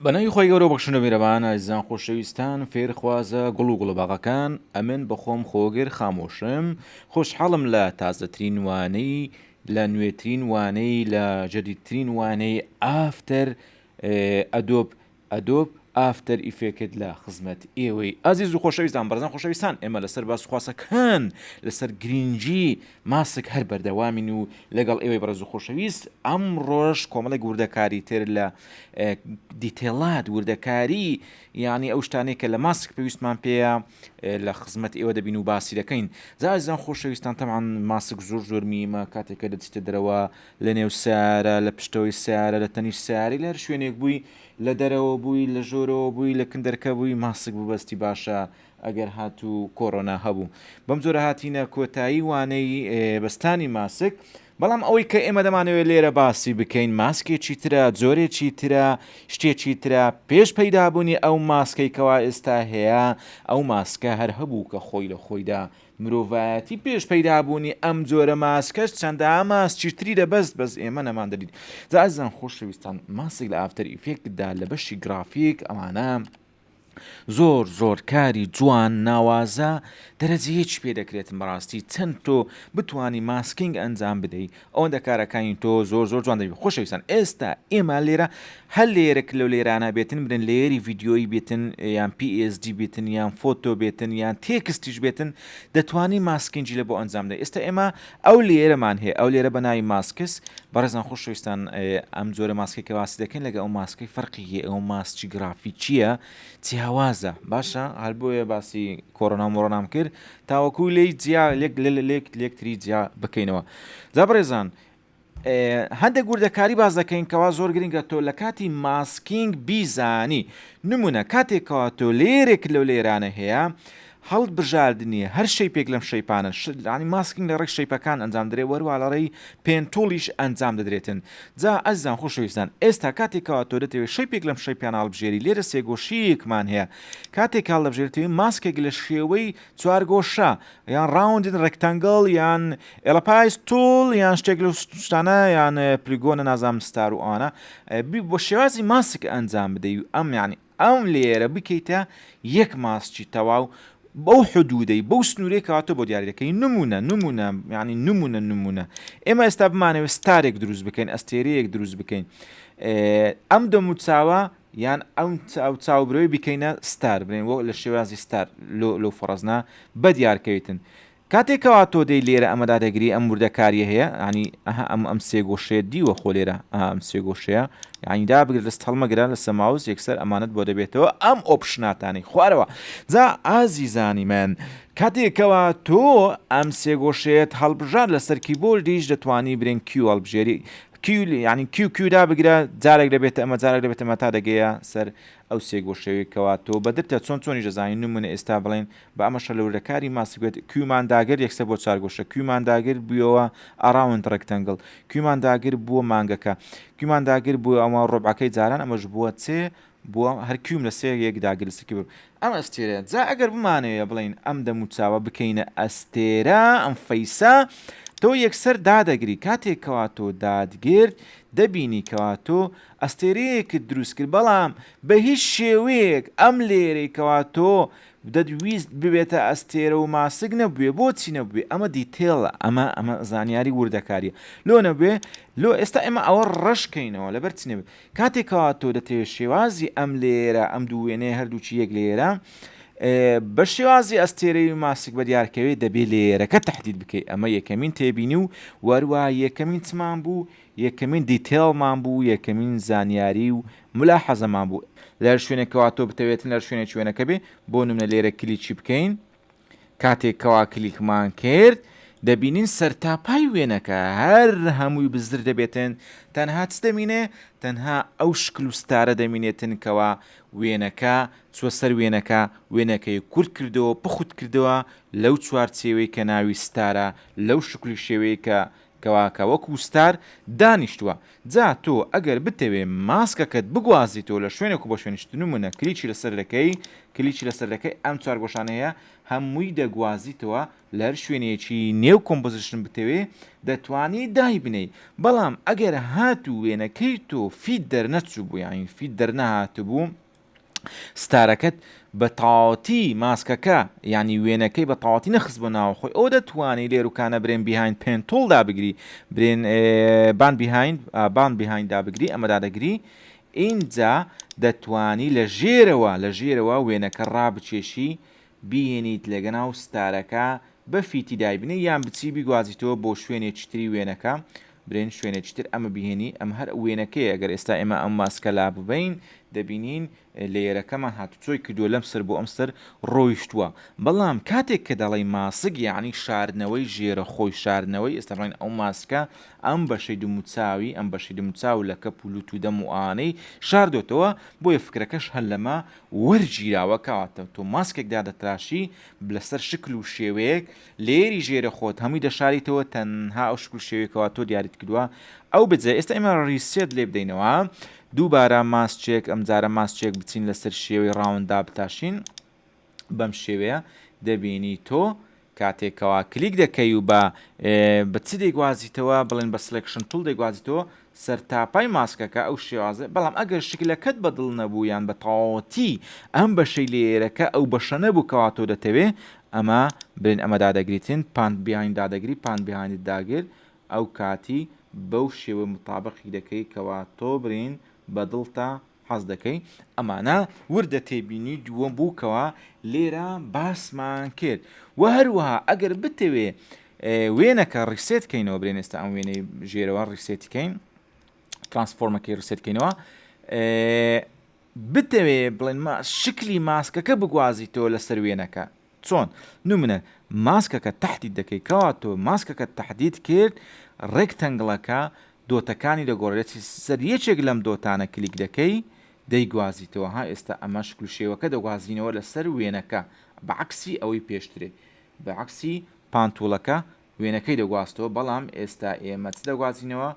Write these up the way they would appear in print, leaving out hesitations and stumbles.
بەناوی خۆی گەورە بەخشنە میرەبان ئازیزان خۆشەویستان فێرخوازە گوڵ و گوڵباغەکان ئەمن بەخۆم خۆگر خامۆشم خۆشحاڵم لە تازەترین وانەی لە نوێترین وانەی لە جەدیدترین وانەی ئافتەر ئەدۆب ئافتەر ئیفێکت لە خزمەت ئێوەی ئازیز و خۆشەویستان بەرزان خۆشەویستان ئێمە لەسەر باسخواسەکان لەسەر گرنگجی ماسک هەر بەردەوامین و لەگەڵ ئێوەی بەرز و خۆشەویست ئەم ڕۆژ کۆمەڵی وردەکاری تر لە دیتێڵات وردەکاری یعنی ئەو شتانەیە کە لە ماسک پێویستمان پێەیە لە خزمەت ئێوە دەبین و باسی دەکەین زازان خۆشەویستان تەمان ماسک زۆر میمە کاتێکە دەچیتە دەرەوە لە نێو سیارە لە پشتەوەی سیارە لە تەنیش سیاری لە هەر شوێنێک بووی لە دەرەوە بووی لە ژۆرەوە بووی لە کندەرکە بووی ماسک ببەستی باشە ئەگەر هاتوو کۆڕۆنا هەبوو بەم جۆرە هاتینە کۆتایی وانەی بەستانی ماسک بەڵام ئەوەی کە ئێمە دەمانەوێت لێرە باسی بکەین ماسکێکی ترە جۆرێکی ترە شتێکی ترە پێش پەیدابوونی ئەو ماسکەی کەوا ئێستا هەیە ئەو ماسکە هەر هەبوو کە خۆی لە خۆیدا مرۆڤایەتی پێش پەیدابوونی ئەم جۆرە ماسکەش چەندە ماسکی تری دەبەست بەس ئێمە نەمان دەدید زازان خۆشەویستان ماسک لە ئافتەر ئیفێکتدا لە بەشی گرافیک ئەمانە زۆر کاری جوان ناوازە دەرەجەیەکی پێ دەکرێتم بەڕاستی چەند تۆ بتانی ماسکینگ ئەنجام بدەیت ئەوەندە کارەکانی تۆ زۆر جوان دەبێت خۆشەویستان ئێستا ئێمە لێرە هەر لێرەك لەو لێرانە بێتن برن لێری ڤیددیۆی بێتن یان PSD بێتن یان فۆتۆ بێتن یان تێکستیش بێتن دەتوانی ماسکینجی لە بۆ ئەنجام دەی ئێستا ئێمە ئەو لێرەمان هەیە ئەو لێرە بەناوی ماسکس بەڕێزان خۆشەویستان ئەم جۆرە ماسکێکە باسی دەکەین لەگە ئەو ماسکەی فەرقی ئەو ماسکی گرافی چییە جیاوازە باشە هەر بۆیە باسی کۆڕۆنا مۆڕۆنام کرد تاوەکو لی جیا لێکتری جیا بکەینەوە جا بەڕێزان هەندێک وردەکاری باز دەکەین کەوا زۆر گرنگە تۆ لە کاتی ماسکینگ بیزانی نمونە کاتێکەوە تۆ لێرێک لەو لێرانە هەیە هەڵ بژاردنیە هەر شەی پێک لەم شەیپانە ینی ماسکینگ لە ڕێک شەیپەکان ئەنجام دەرێت وەروە لەڕێی پێنتۆلیش ئەنجام دەدرێتن جا ئەزان خۆشەویستان ئێستا کاتێکەوە تۆ دەتەوێت شەی پێک لەم شەیپیان هەڵبژێری لێرە سێگۆشیەکمان هەیە کاتێک هەڵ دەبژێتەوەی ماسکێک لە شێوەی چوارگۆشە یان ڕاوندن ڕێکتەنگڵ یان ئێلەپایس تۆڵ یان شتێک لە شتانە یان پلیگۆنە نازام ستار و ئەوانە بۆ شێوازی ماسک ئەنجام بدەی و ئەم یعنی ئەم لێرە بکەیتە یەک ماسکی تەواو بەو حدودەی بەو سنوورێک کاتۆ بۆ دیاری دەکەی نمونە ینی نمونە ئێمە ئێستا بمانەوە ستارێک دروست بکەین ئەستێرەیەک دروست بکەین ئەم دەموچاوە یان ئەو چاوبرەوەی بکەینە ستار بنین وە لە شێوازی ستار لەو فڕەزنا بە دیارکەوێتن کاتێکەوە تۆ دەی لێرە ئەمەدا دەگری ئەم وردەکاریە هەیە ینی ئەم سێگۆشەیە دیوە خۆ لێرە ئەم سێگۆشەیە یعنیدا بگرێت لەست هەڵمەگران لە سەماوز یەکسەر ئەمانەت بۆ دەبێتەوە ئەم ئۆپشناتانی خوارەوە جا ئازیزانی من کاتێکەوە تۆ ئەم سێگۆشێت هەڵبژار لەسەر کیبۆردیش دەتوانی برێن کیو هەڵبژێری ینی کیودا بگرە جارێک دەبێت ئەمە جارێک دەبێت ئەمە تا دەگەیە سەر ئەو سێگۆشەوەیەکەوە تۆ بەدرتە چۆنی دەزانین نمونە ئێستا بڵێن بە ئەمەشە لە وردەکاری ماسکوێت کومانداگەر یەکسەر بۆ چارگۆشە کومانداگر بووەوە ئاراوند ڕێکتەنگڵ کومانداگر بووە مانگەکە کومانداگر بووە ئەمە ڕۆبعەکەی جاران ئەمەش بووە چێ بووە هەرکوم لە سێ یەکداگرسکی بوو ئەم ئەستێرە جا ئەگەر بمانەیە بڵین ئەم دەموچاوە بکەینە ئەستێرە ئەم فەیسا تۆ یەکسەر دادەگری کاتێکەوە تۆ دادگرت دەبینی کەوا تۆ ئەستێرەیەکت دروست کرد بەڵام بە هیچ شێوەیەک ئەم لێرەیەکەوە تۆ دەویست ببێتە ئەستێرە و ماسک نەبووێ بۆچی نەبووێ ئەمە دیتێڵە ئەمە زانیاری وردەکاریە لۆ نەبوێ لۆ ئێستا ئێمە ئەوە ڕەشکەینەوە لەبەر چ نەبێت کاتێکەوە تۆ دەتەوێت شێوازی ئەم لێرە ئەم دوو وێنەیە هەردووچی یەک لێرە بە شێوازی ئەستێرەی ماسک بە دیارکەوێت دەبێت لێرەکە تهدید بکەیت ئەمە یەکەمین تێبینی و وەروە یەکەمین چمان بوو یەکەمین دیتێڵمان بوو یەکەمین زانیاری و ملاحەزەمان بوو لەر شوێنێکەوە تۆ بتەوێتن لەر شوێنێک شوێنەکە بێ بۆ نمونە لێرە کلیکی بکەین کاتێکەوە کلیکمان کرد دەبینین سەرتاپای وێنەکە هەر هەمووی بزر دەبێتن تەنها چ دەمینێ تەنها ئەو شکل و ستارە دەمینێتن کەوا وێنەکە چوە سەر وێنەکەی کورت کردەوە پخوت کردەوە لەو چوارچێوەی کە ناوی ستارە لەو شکلی شێوەیە کەواکە وەکو ستار دانیشتووە جا تۆ ئەگەر بتەوێ ماسکەکەت بگوازیتەوە لە شوێنێک بۆ شوێنیشتن منە کلیکی لەسەر دەکەی کلیکی لەسەر دەکەی ئەم چوار گۆشانەیە هەمووی دەگوازیتەوە لە هەر شوێنێکی نێو کۆمپۆزیشن بتەوێ دەتوانی دای بنەی بەڵام ئەگەر هاتوو وێنەکەی تۆ فید دەرنەچوو بوو یانی فید دەرنەهات بوو ستارەکەت بە تاواتی ماسکەکە ینی وێنەکەی بە تاواتی نەخست بۆ ناوخۆی ئەو دەتوانانی لێروکانە برێن بیهاین پێنتۆڵدا بگری برێن بان بیهایندا بگری ئەمەدا دەگری اینجا دەتوانی لە ژێرەوە وێنەکە ڕابچێشی بینیت لەگەناو ستارەکە بە فیتی دایبنێ یان بچی بیگوازیتەوە بۆ شوێنێکی تری وێنەکە برێن شوێنێکی تر ئەمە بهێنی ئەم هەر وێنەکەی ئەگەر ئێستا ئێمە ئەم ماسکە لا ببین دەبینین لێرەکەمان هاتوچۆی کردووە لەم سەر بۆ ئەم سەر ڕۆیشتووە بەڵام کاتێک کە دەڵی ماسک یعنی شاردنەوەی ژێرە خۆی شاردنەوەی ئێستاڕین ئەو ماسکە ئەم بەشەی دموچاوی ئەم بەشی دموچاو لە کەپ و لوت و دەم و ئانەی شاردۆتەوە بۆیە فکرەکەش هەر لەمە وەرگیراوە کەواتە تۆ ماسکێکدا دەتراشی لەسەر شکل و شێوەیەک لێری ژێرە خۆت هەمووی دەشاریتەوە تەنها ئەو شکل شێوەیەکەوە تۆ دیاریت کردووە ئەو بجێ ئێستا ئێمە ڕیسێت لێ بدەینەوە دووبارە ماسچێک ئەم جارە ماسچێک بچین لەسەر شێوەی ڕاوندا بتاشین بەم شێوەیە دەبینی تۆ کاتێکەوە کلیک دەکەی و بە چ دەیگوازیتەوە بڵێن بە سلکشن توڵ دەیگوازیتەوە سەر تاپای ماسکەکە ئەو شێوازە بەڵام ئەگەر شکلەکەت بەدڵ نەبوو یان بە تاواتی ئەم بەشەی لێرەکە ئەو بەشە نەبوو کەواتۆ دەتەوێ ئەمە برێن ئەمەدا دەگریتن پاند بیهایندا دەگری پاند بیهاینت داگر ئەو کاتی بەو شێوە مطابقی دەکەی کەوا تۆ برین بەدڵتا حەز دەکەی ئەمانە وردە تێبینی دووەم بووکەوە لێرە باسمان کرد و هەروەها ئەگەر بتەوێ وێنەکە ڕیسێتکەینەوە برێن ئێستا ئەم وێنەی ژێرەوە ڕیسێتیکەین ترانسفۆرمەکەی ڕیسێتکەینەوە بتەوێ بڵێن شکلی ماسکەکە بگوازیتەوە لەسەر وێنەکە چۆن نمونە ماسکەکە تەحدید دەکەی کەوا تۆ ماسکەکە تەحدید کرد ڕێکتەنگڵەکە دۆتەکانی دەگۆڕێتی سەر یەکێک لەم دۆتانە کلیک دەکەی دەیگوازیتەوە ها ئێستا ئەمە شکل شێوەکە دەگوازینەوە لەسەر وێنەکە بەعکسی ئەوەی پێشترێ بەعکسی پانتۆڵەکە وێنەکەی دەگواستەوە بەڵام ئێستا ئێمە چ دەگوازینەوە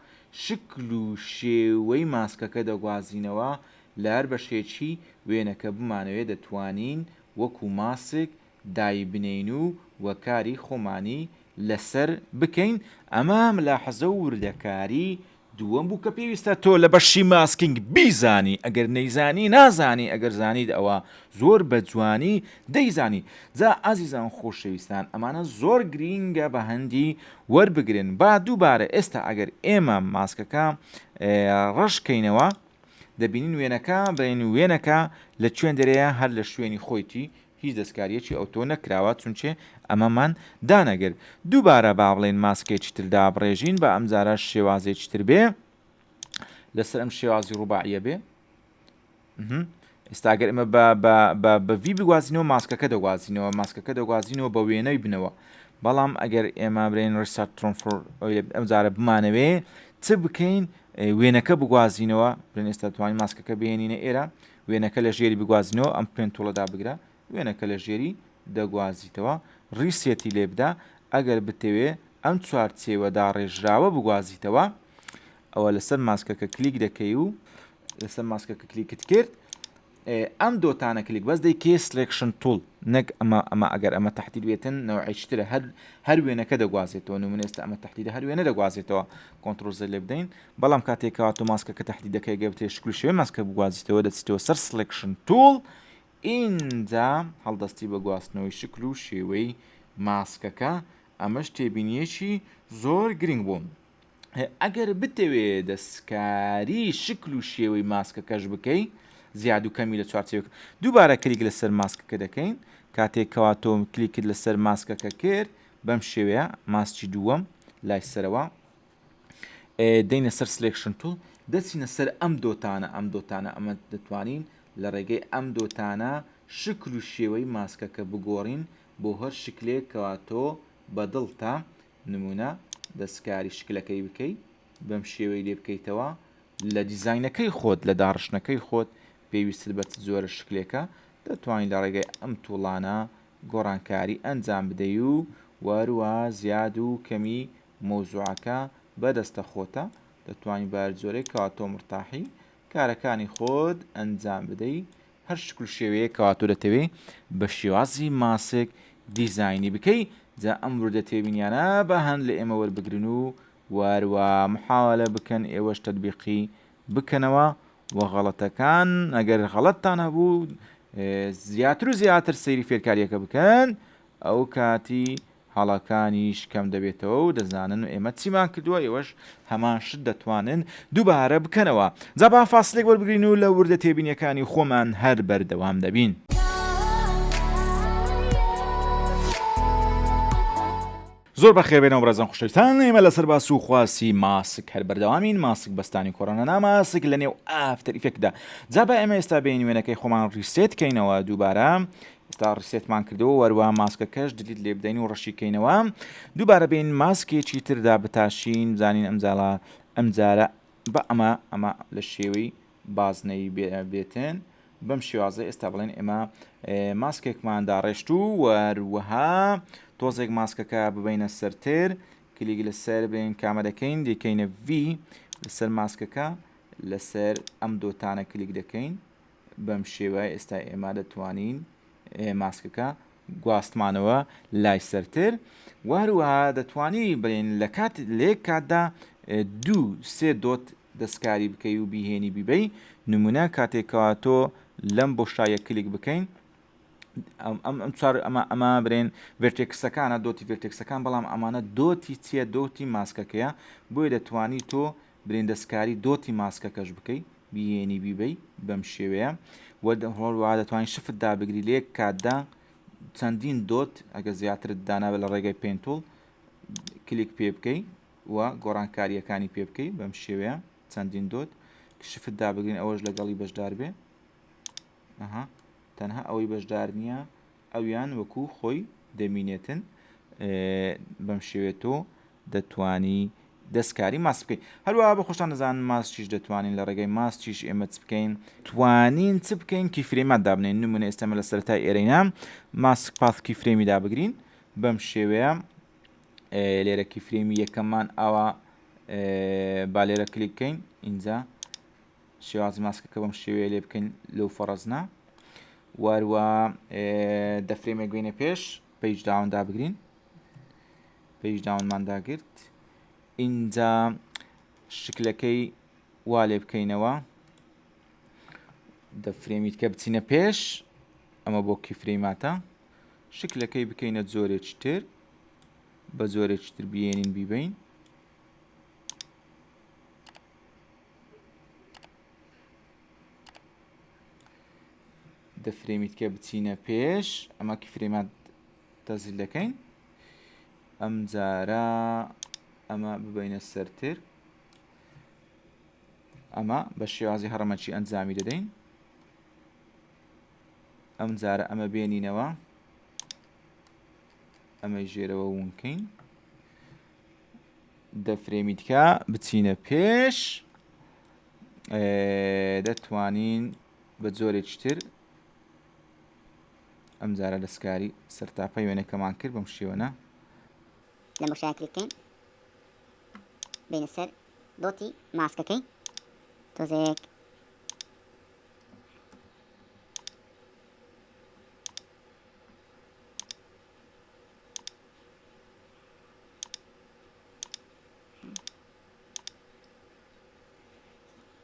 شکل و شێوەی ماسکەکە دەگوازینەوە لە هەر بەشێکی وێنەکە بمانەوێت دەتوانین وەکو ماسک دایبنین و وەکاری خۆمانی لەسەر بکەین ئەمە ملاحەزە و وردەکاری دووەم بوو کە پێویستە تۆ لە بەشی ماسکینگ بیزانی ئەگەر نەیزانی نازانی ئەگەر زانیت ئەوە زۆر بە جوانی دەیزانی جا ئازیزان خۆشەویستان ئەمانە زۆر گرینگە بە هەندی وەربگرن با دووبارە ئێستا ئەگەر ئێمە ماسکەکە ڕەشکەینەوە دەبینین وێنەکە بەین وێنەکە لە کوێن دەرەیە هەر لە شوێنی خۆیتی هیچ دەستکاریەکی ئەوتۆ نەکراوە چونچێ ئەمەمان دانەگەر دووبارە با بڵێن ماسکێکی تردا بڕێژین بە ئەمجارە شێوازێکی تر بێ لەسەر ئەم شێوازی ڕووباعیە بێ ئێستا ئەگەر ئێمە بە ڤی بگوازینەوە ماسکەکە دەگوازینەوە بە وێنەی بنەوە بەڵام ئەگەر ئێمە برێن ڕیسات ترۆنفۆر ئەمجارە بمانەوێ چ بکەین وێنەکە بگوازینەوە برێن ئێستا توانین ماسکەکە بهێنینە ئێرە وێنەکە لە ژێری بگوازینەوە ئەم پێنتۆڵەدا بگرە وێنەکە لە ژێری دەگوازیتەوە ڕیسێتی لێ بدە ئەگەر بتەوێ ئەم چوارچێوەدا ڕێژراوە بگوازیتەوە ئەوە لەسەر ماسکەکە کلیک دەکەی و لەسەر ماسکەکە کلیکت کرد ئەم دۆتانە کلیک بەس دەیکێ سلێکشن توڵ نەک ئەمە ئەگەر ئەمە تەحدید بێتن نەوعیشترە هەر وێنەکە دەگوازێتەوە نمونە ئێستا ئەمە تەحدیدە هەر وێنە دەگوازێتەوە کۆنتڕۆل زە لێ بدەین بەڵام کاتێکەوە تۆ ماسکەکە تەحدید دەکەی گەبتێ شکل شێوەی ماسکە بگوازیتەوە دەچیتەوە سەر سلێکشن توڵ اینجا هەڵدەستی بە گواستنەوەی شکل و شێوەی ماسکەکە ئەمەش تێبینیەکی زۆر گرنگ بوون ئەگەر بتەوێ دەستکاری شکل و شێوەی ماسکەکەش بکەی زیاد و کەمی لە چوارچێوەک دووبارە کلیک لەسەر ماسکەکە دەکەین کاتێکەوە تۆ کلیکت لەسەر ماسکەکە کرد بەم شێوەیە ماسکی دووەم لای سەرەوە دەینە سەر سلێکشن توڵ دەچینە سەر ئەم دۆتانە ئەمە دەتوانین لە ڕێگەی ئەم دۆتانە شکل و شێوەی ماسکەکە بگۆڕین بۆ هەر شکلێک کەوا تۆ بەدڵتە نمونە دەستکاری شکلەکەی بکەیت بەم شێوەی لێ بکەیتەوە لە دیزاینەکەی خۆت لە داڕشنەکەی خۆت پێویستت بە زۆرە شکلێکە دەتوانین لە ڕێگەی ئەم توڵانە گۆڕانکاری ئەنجام بدەی و وەروە زیاد و کەمی مۆزوعەکە بەدەستە خۆتە دەتوانانی بار جۆرەی کەوا تۆ مرتاحی کارەکانی خۆت ئەنجام بدەیت هەر شکل شێوەیە کەوا تۆ دەتەوێت بە شێوازی ماسک دیزاینی بکەیت جا ئەم وردە تێبینیانە بە هەند لە ئێمە وەربگرن و واروە محاولە بکەن ئێوەش تەطبیقی بکەنەوە و غەڵەتەکان ئەگەر غەڵەتتان هەبوو زیاتر و زیاتر سەیری فێرکاریەکە بکەن ئەو کاتی هەڵەکانیش کەم دەبێتەوە و دەزانن ئێمە چیمان کردووە ئێوەش هەمان شت دەتوانن دووبارە بکەنەوە جا با فاسلێک وەربگرین و لە وردە تێبینیەکانی خۆمان هەر بەردەوام دەبین. زۆر بەخێر بێنەوە بەڕێزان خۆشەویستان ئێمە لەسەر باس و خواسی ماسک هەر بەردەوامین ماسک بەستانی کۆڕۆنا ناماسک لە نێو ئافتەر ئیفێکتدا جا بە ئێمە ئێستا بێنی وێنەکەی خۆمان ڕیسێت کەینەوە دووبارە ئێستا ڕیسێتمان کردەوە وەروە ماسکەکەش دلیت لێ بدەین و ڕەشیکەینەوە دووبارە بین ماسکێکی تردا بتاشین بزانین ئەمجارە بە ئەمە لە شێوەی بازنەی بێتن بەم شێوازە ئێستا بڵێن ئێمە ماسکێکمان داڕێشت و وەروەها تۆزێک ماسکەکە ببینە سەرتر کلیک لەسەر بین کامەرەکەین دیکەینە V لەسەر ماسکەکە لەسەر ئەم دۆتانە کلیک دەکەین بەم شێوە ئێستا ئێمە دەتوانین ماسکەکە گواستمانەوە لای سەرتر وەروەها دەتوانی بڵێن لە کاتدا 2-3 دۆت دەستکاری بکەی و بیهێنی بیبەی نمونە کاتێکەوە تۆ لەم بۆشایە کلیک بکەین ئەمە برێن ڤێرتێکسەکانە دۆتی ڤێرتێکسەکان بەڵام ئەمانە دۆتی چیە دۆتی ماسکەکەیە بۆیە دەتوانی تۆ برێن دەستکاری دۆتی ماسکەکەش بکەیت بیهێنی بیبەی بەم شێوەیە هەڵوا دەتوانین شفت دابگری لێک کاتدا چەندین دۆت ئەگە زیاترت دانا لە ڕێگەی پێنتۆڵ کلیک پێ بکەیت و گۆڕانکاریەکانی پێ بکەیت بەم شێوەیە چەندین دۆت شفت دابگرین ئەوەش لەگەڵی بەشدار بێ تەنها ئەوەی بەشدار نییە ئەویان وەکو خۆی دەمینێتن بەم شێوێت تۆ دەتوانی دەستکاری ماس بکەین هەروەها بە خۆشتان دەزانن ماسچیش دەتوانین لە ڕێگەی ماسچیش ئێمە چ بکەین توانین چ بکەین کیفرێمات دابنێن نمونە ئێستەمە لە سەرەتای ئێرەینا ماسک پاس کیفرێمی دابگرین بەم شێوەیە لێرە کیفرێمی یەکەممان ئەوە با لێرە کلیک بکەین اینجا شێوازی ماسکەکە بەم شێوەیە لێ بکەین لەو فەڕەزنا واروە دەفرێمە گوێنە پێش پێیج داون دابگرین پێیج داونمان داگرت اینجا شکلەکەی وا لێ بکەینەوە دەفرێمیت کە بچینە پێش ئەمە بۆ کیفرێماتە شکلەکەی بکەینە زۆرێکی تر بە زۆرێکی تر بێنین بیبین دەفرێمیت کە بچینە پێش ئەمە کیفرێمات تەزیل دەکەین ئەم جارە ئەمە ببینە سەرتر ئەمە بە شێوازی هەڕەمەچی ئەنجامی دەدەین ئەم جارە ئەمە بێنینەوە ئەمە ژێرەوە ونکەین دەفرێمیتکە بچینە پێش دەتوانین بە جۆرێکی تر ئەم جارە دەستکاری سەرتاپەی وێنەکەمان کرد بەم شێوەنە لەم بۆشایە کلیک بکەین بینە سەر دۆتی ماسکەکەی تۆزێک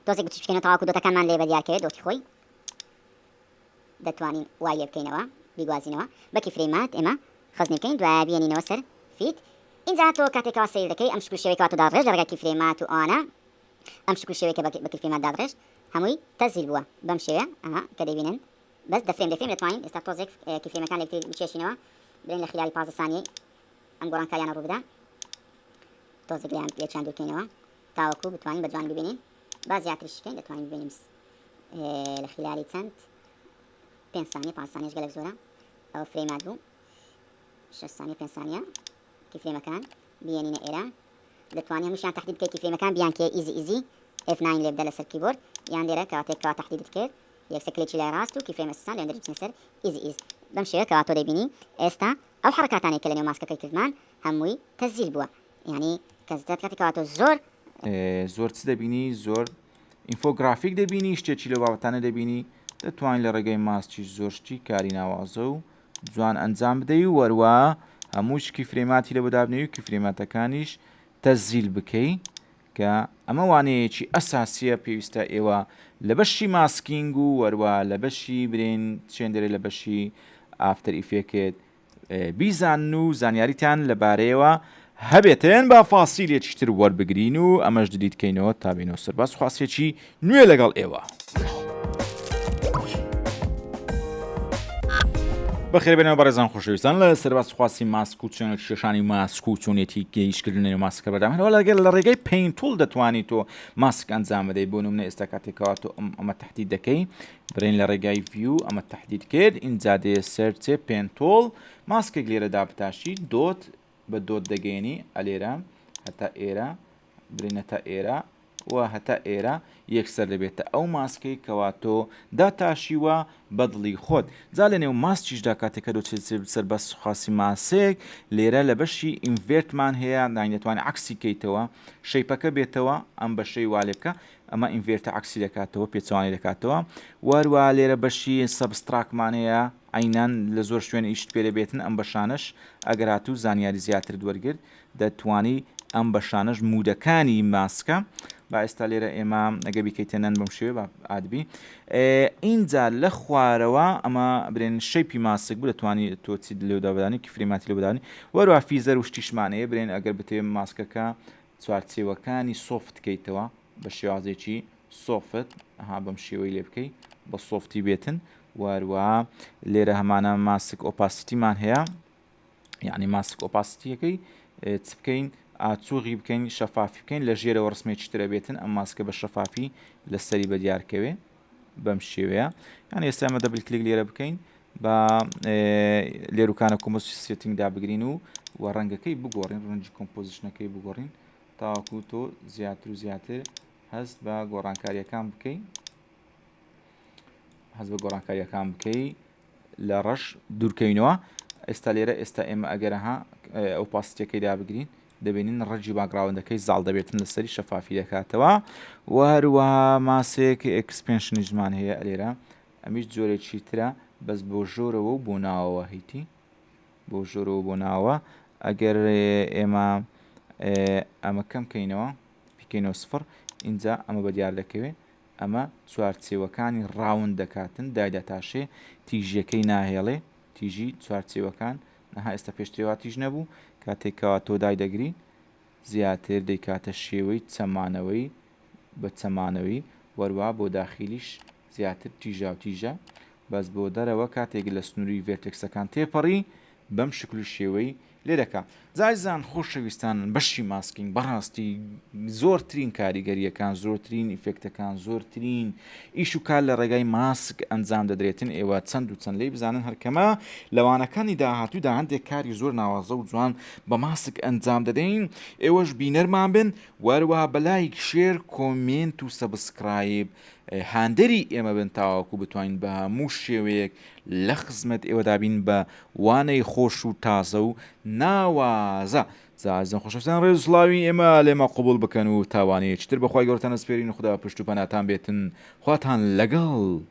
دۆزێک بچ بکەینەوە تەواکو دۆتەکانمان لێ بەدیار کرد دۆتی خۆی دەتوانین وای لێ بکەینەوە بیگوازینەوە بە کیفرێمات ئێمە خەزنی بکەین دوایە بێنینەوە سەر فیت اینجا تۆ کاتێکەوە سەیر دەکەی ئەم شکل شێوەیەکەوە تۆ داڕێژ لە ڕێگە کیفرێمات و ئەوانە ئەم شکل شێوەیەکە بە کیفرێمات داڕێژ هەمووی تەزیل بووە بەم شێوە کە دەبینن بەس دەفرێم دەتوانین ئێستا تۆزێک کیفرێمەکان لێک بچێشینەوە برێن لە خلالی 15 ثانیەی ئەم گۆڕانکاریانە ڕوو بدەن تۆزێک لێچان دوورکەینەوە تاوەکو بتوانین بە جوان ببینین با زیاتریش بکەین دەتوانین ببینین لە خلالی چەند 5 ثانیە 5 ثانیەش گەلێک زۆرە ئەوە فرێمات بوو 6 ثانیە 5 ثانیە کیفرێمەکان بێنینە ئێرە دەتوانین هەمووشیان تەحدید بکەیت کیفرێمەکان بیان کێ ئیزی F9 لێ بدە لەسەر کیبۆرد یان لێرە کاتێکەوە تەحدیدت کرد یەکسەر کلێکی لای ڕاست و کیفرێمە سەسان لێ دەرچێتە سەر ئیز بەم شێوە کەوا تۆ دەبینی ئێستا ئەو حرکاتانەی کە لە نێو ماسکەکەی کردمان هەمووی تەزیل بووە یعنی کەس دەکاتی کەواتە زۆر زۆر چ دەبینی زۆر ئینفۆگرافیک دەبینی شتێکی لە بابەتانە دەبینی دەتوانین لە ڕێگەی ماسکی زۆرشتی کاری ناوازە و جوان ئەنجام بدەی و وەروە هەموو شکی فرێماتی لە بەدابنەوەی و فرێماتەکانیش تەزیل بکەی کە ئەمە وانەیەکی ئەساسیە پێویستە ئێوە لە بەشی ماسکینگ و وەروە لە بەشی برین چێندێرە لە بەشی ئافتەر ئیفێکت بیزان و زانیاریتان لەبارەیەوە هەبێتێن با فاسیلێکی تر وەربگرین و ئەمەش دیدیتکەینەوە تا بینەوە سەرباز خواسێکی نوێ لەگەڵ ئێوە. بەخێر بێنەوە بەڕێزان خۆشەویستان لە سەرباز خواسی ماسک و چۆنێک شێشانی ماسک و چۆنێتی گەیشتکردنەوە ماسکە بەردامێنەوە لەگەڵ لە ڕێگەی پینتول دەتوانیت تۆ ماسک ئەنجام بدەیت بۆ نمونە ئێستا کاتێکەوە تۆ ئەمە تهدید دەکەی برین لە ڕێگای ڤیو ئەمە تهدید کرد ئینجا دێ سەرچێ پینتۆل ماسکێک لێرە دابتاشی دۆت بە دۆت دەگەێنی ئەلێرە هەتا ئێرە برینەتە ئێرە و هەتا ئێرە یەکسەر دەبێتە ئەو ماسکەی کەواتۆ داتاشیوە بەدڵی خۆت جا لە نێو ماسکیشدا کاتێکە دۆچێت سەر بە سوخاسی ماسەیەک لێرە لە بەشی ئینڤێرتمان هەیە داینەتوانێت عکسی کەیتەوە شەیپەکە بێتەوە ئەم بەشەی والێ بکە ئەمە ئینڤێرتە عکسی دەکاتەوە پێچوانی دەکاتەوە وەروە لێرە بەشی سەبستراکمان هەیە عینان لە زۆر شوێن ئیشت پێ دەبێتن ئەم بەشانش ئەگەر هاتوو زانیاری زیاتر دووەرگرت دەتوانی ئەم بەشانش مودەکانی ماسکە با ئێستا لێرە ئێمە ئەگە بیکەیتێنەن بەم شێوێ بە ئادبی ئینجا لە خوارەوە ئەمە برێن شەیپی ماسک بوو دەتوانی تۆچی لێودا بدانی کیفرێماتی لێ بدانی وەروە فیزەر و شتیشمانەیە برێن ئەگەر بتێ ماسکەکە چوارچێوەکانی سۆفت بکەیتەوە بە شێوازێکی سۆفت ها بەم شێوەی لێ بکەی بە سۆفتی بێتن وەروە لێرە هەمانە ماسک ئۆپاسیتیمان هەیە یعنی ماسک ئۆپاسیتیەکەی چ بکەین ئاچوغی بکەین شەفافی بکەین لە ژێرەوە ڕسمێکی ترە بێتن ئەم ماسکە بە شەفافی لەسەری بە دیارکەوێ بەم شێوەیە یعنی ئێستا ئەمە دەبل کلیک لێرە بکەین بە لێروکانە کۆمپۆزیشن سێتینگدا بگرین و ڕەنگەکەی بگۆڕین ڕەنگی کۆمپۆزیشنەکەی بگۆڕین تاوەکو تۆ زیاتر و زیاتر هەست بە گۆڕانکاریەکان بکەین هەست بە گۆڕانکاریەکان بکەی لە ڕەش دوورکەینەوە ئێستا لێرە ئێستا ئێمە ئەگەرەها ئەو پاستێکەکەی دابگرین دەبینین ڕەجی باگراوندەکەی زاڵ دەبێتن لەسەری شەفافی دەکاتەوە و هەروەها ماسەیەکی ئەکسپێنشنی ژمان هەیە لێرە ئەمیش جۆرێکی ترە بەس بۆ ژۆرەوە و بۆ ناوەوە هیتی بۆ ژۆرەوە بۆ ناوە ئەگەر ئێمە ئەمە کەم بکەینەوە بکەینەوە سفر اینجا ئەمە بە دیار دەکەوێت ئەمە چوارچێوەکانی ڕاوند دەکاتن دایدەتاشێ تیژیەکەی ناهێڵێ تیژی چوارچێوەکان نەها ئێستا پێشترێوا تیژ نەبوو کاتێکەوە تۆ دایدەگری زیاتر دەیکاتە شێوەی چەمانەوەی بە چەمانەوەی وەروە بۆ داخیلیش زیاتر تیژا و تیژە بەس بۆ دەرەوە کاتێک لە سنووری ڤێرتێکسەکان تێپەڕی بەم شکل و شێوەی لێ دەکا زایزان خۆشەویستان بەشی ماسکینگ بەڕاستی زۆرترین کاریگەریەکان زۆرترین ئیفێکتەکان زۆرترین ئیش و کار لە ڕێگای ماسک ئەنجام دەدرێتن ئێوە چەند و چەند لی بزانن هەرکەمە لەوانەکانی داهاتوودا هەندێک کاری زۆر ناوازە و جوان بە ماسک ئەنجام دەدەین ئێوەش بینەرمان بن وەروە بەلایک شێر کۆمنت و سەبسکرایب هاندەری ئێمە بن تاواکو بتوانین بە هەموو شێوەیەک لە خزمەت ئێوەدابین بە وانەی خۆش و تازە و ناوازە زازن خۆشەویستان ڕێزسڵاوی ئێمە لێمە قوبوڵ بکەن و تاوانەیەکتر بەخوای گەورەتان ئەسپێرین و خدا پشت و پەناتان بێتن خواتان لەگەڵ